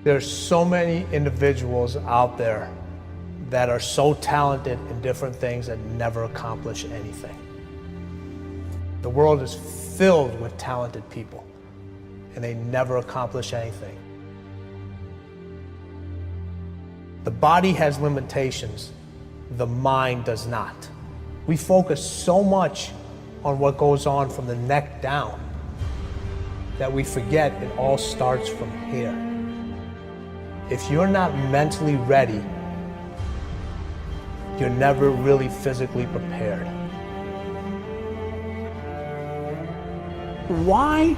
There's so many individuals out there that are so talented in different things that never accomplish anything. The world is filled with talented people, and they never accomplish anything. The body has limitations, the mind does not. We focus so much on what goes on from the neck down that we forget it all starts from here. If you're not mentally ready, you're never really physically prepared. Why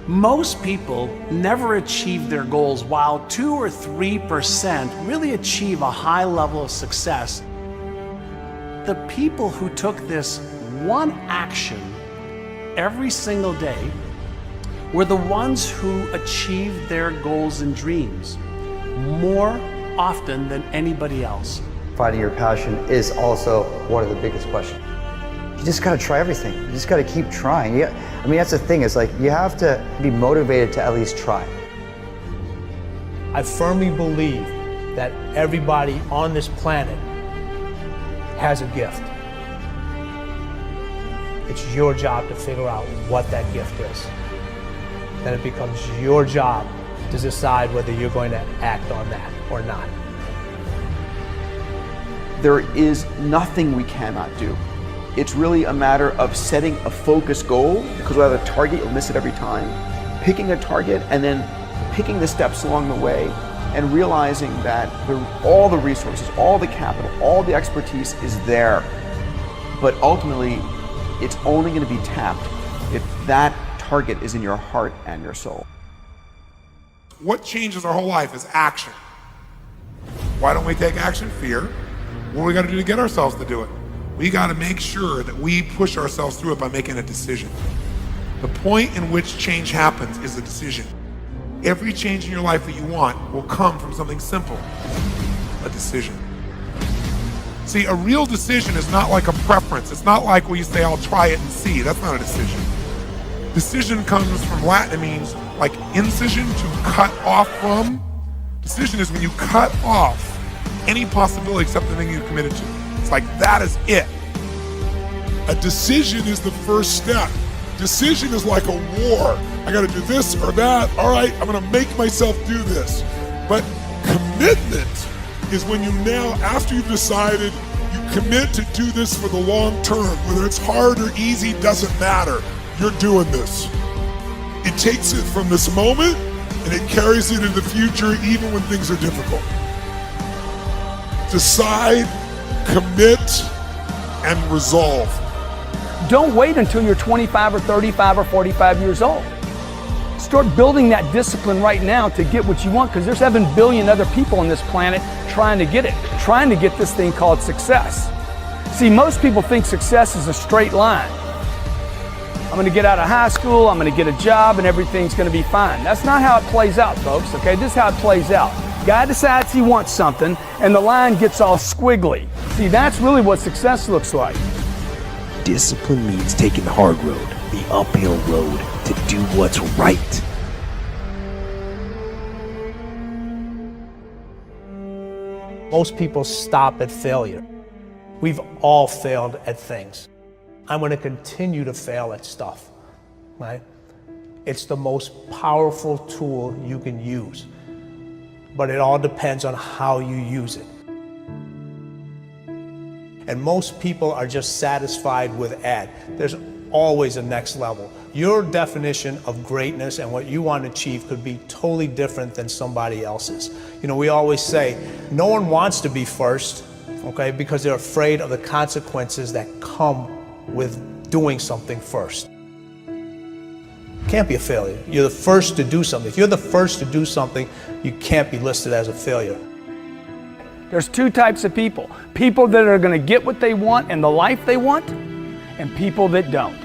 most people never achieve their goals while 2 or 3% really achieve a high level of success? The people who took this one action every single day were the ones who achieved their goals and dreams more often than anybody else. Finding your passion is also one of the biggest questions. You just gotta try everything. You just gotta keep trying. I mean, that's the thing, is like, you have to be motivated to at least try. I firmly believe that everybody on this planet has a gift. It's your job to figure out what that gift is. Then it becomes your job to decide whether you're going to act on that or not. There is nothing we cannot do. It's really a matter of setting a focused goal, because without a target, you'll miss it every time. Picking a target and then picking the steps along the way and realizing that all the resources, all the capital, all the expertise is there. But ultimately, it's only going to be tapped if that target is in your heart and your soul. What changes our whole life is action. Why don't we take action? Fear. What do we got to do to get ourselves to do it? We got to make sure that we push ourselves through it by making a decision. The point in which change happens is a decision. Every change in your life that you want will come from something simple, a decision. See, a real decision is not like a preference. It's not like when you say, I'll try it and see. That's not a decision. Decision comes from Latin. It means like incision, to cut off from. Decision is when you cut off any possibility except the thing you're committed to. It's like, that is it. A decision is the first step. Decision is like a war. I gotta do this or that. All right, I'm gonna make myself do this. But commitment is when you now, after you've decided, you commit to do this for the long term. Whether it's hard or easy, doesn't matter. You're doing this. It takes it from this moment and it carries it into the future even when things are difficult. Decide, commit, and resolve. Don't wait until you're 25 or 35 or 45 years old. Start building that discipline right now to get what you want, because there's 7 billion other people on this planet trying to get it, trying to get this thing called success. See, most people think success is a straight line. I'm gonna get out of high school, I'm gonna get a job, and everything's gonna be fine. That's not how it plays out, folks, okay? This is how it plays out. Guy decides he wants something, and the line gets all squiggly. See, that's really what success looks like. Discipline means taking the hard road, the uphill road, to do what's right. Most people stop at failure. We've all failed at things. I'm going to continue to fail at stuff, right? It's the most powerful tool you can use, but it all depends on how you use it. And most people are just satisfied with there's always a next level. Your definition of greatness and what you want to achieve could be totally different than somebody else's. You know, we always say, no one wants to be first, okay, because they're afraid of the consequences that come with doing something first. Can't be a failure. You're the first to do something. If you're the first to do something, you can't be listed as a failure. There's 2 types of people. People that are going to get what they want and the life they want, and people that don't.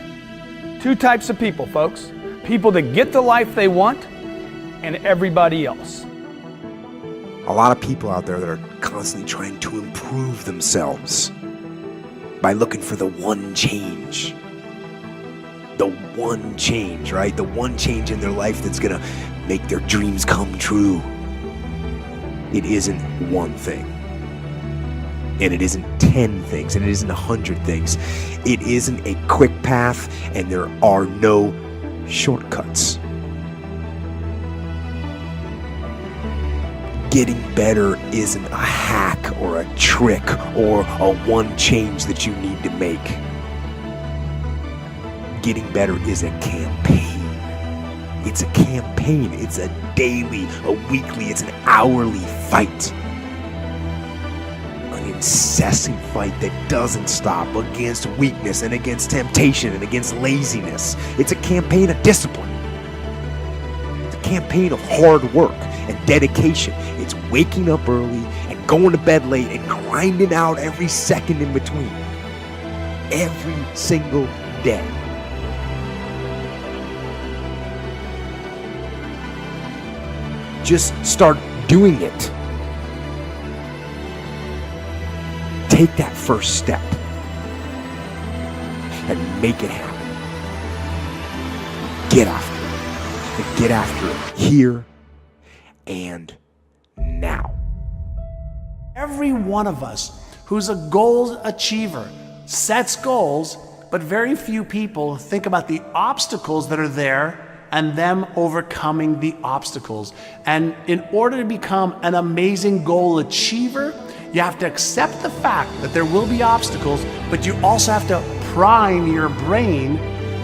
2 types of people, folks. People that get the life they want, and everybody else. A lot of people out there that are constantly trying to improve themselves by looking for the one change. The one change, right? The one change in their life that's gonna make their dreams come true. it isn't one thing. And it isn't 10 things, and it isn't 100 things. It isn't a quick path, and there are no shortcuts. Getting better isn't a hack or a trick or a one change that you need to make. Getting better is a campaign. It's a campaign. It's a daily, a weekly, it's an hourly fight. An incessant fight that doesn't stop against weakness and against temptation and against laziness. It's a campaign of discipline. It's a campaign of hard work and dedication. It's waking up early and going to bed late and grinding out every second in between. Every single day. Just start doing it. Take that first step and make it happen. Get after it. And get after it here and now. Every one of us who's a goal achiever sets goals, but very few people think about the obstacles that are there and them overcoming the obstacles. And in order to become an amazing goal achiever, you have to accept the fact that there will be obstacles, but you also have to prime your brain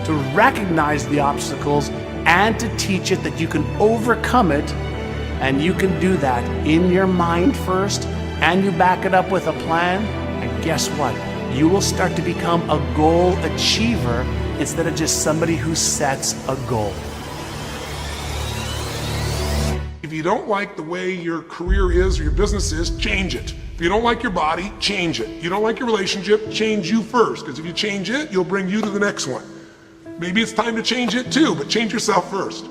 to recognize the obstacles and to teach it that you can overcome it. And you can do that in your mind first, and you back it up with a plan. And guess what? You will start to become a goal achiever instead of just somebody who sets a goal. If you don't like the way your career is or your business is, change it. If you don't like your body, change it. You don't like your relationship, change you first. Because if you change it, you'll bring you to the next one. Maybe it's time to change it too, but change yourself first.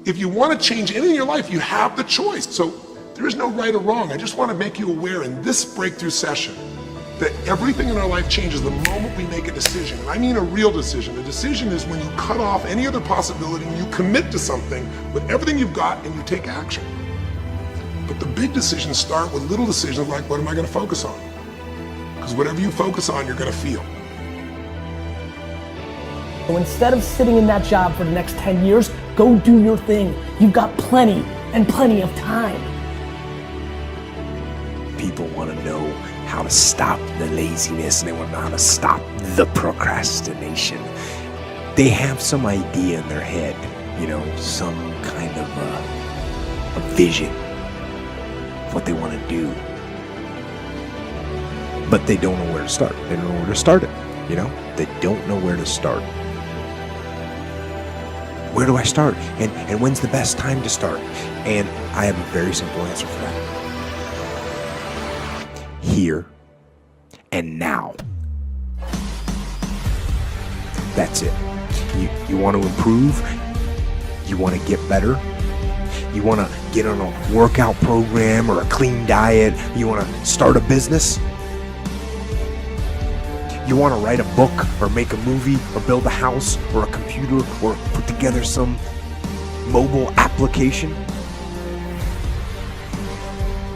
If you want to change anything in your life, you have the choice. So there is no right or wrong. I just want to make you aware in this breakthrough session that everything in our life changes the moment we make a decision. And I mean a real decision. A decision is when you cut off any other possibility and you commit to something with everything you've got and you take action. But the big decisions start with little decisions like, what am I going to focus on? Because whatever you focus on, you're going to feel. So instead of sitting in that job for the next 10 years, go do your thing. You've got plenty and plenty of time. People want to know how to stop the laziness, and they want to know how to stop the procrastination. They have some idea in their head, some kind of a vision of what they want to do. But they don't know where to start. They don't know where to start it, They don't know where to start. Where do I start? And when's the best time to start? And I have a very simple answer for that. Here and now. That's it. You want to improve? You want to get better? You want to get on a workout program or a clean diet? You want to start a business? You want to write a book or make a movie or build a house or a computer or put together some mobile application?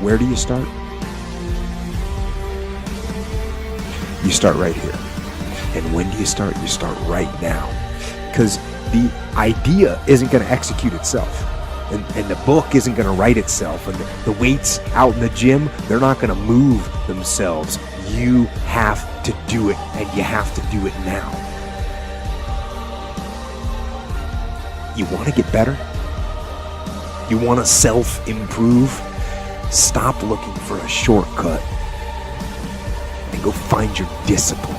Where do you start? You start right here. And when do you start? You start right now. Because the idea isn't going to execute itself. And the book isn't going to write itself. And the weights out in the gym, they're not going to move themselves. You have to do it, and you have to do it now. You want to get better? You want to self-improve? Stop looking for a shortcut and go find your discipline.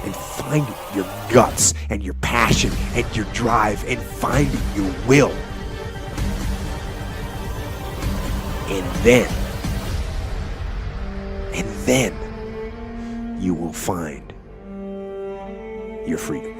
And find your guts and your passion and your drive and find your will. And then you will find your freedom.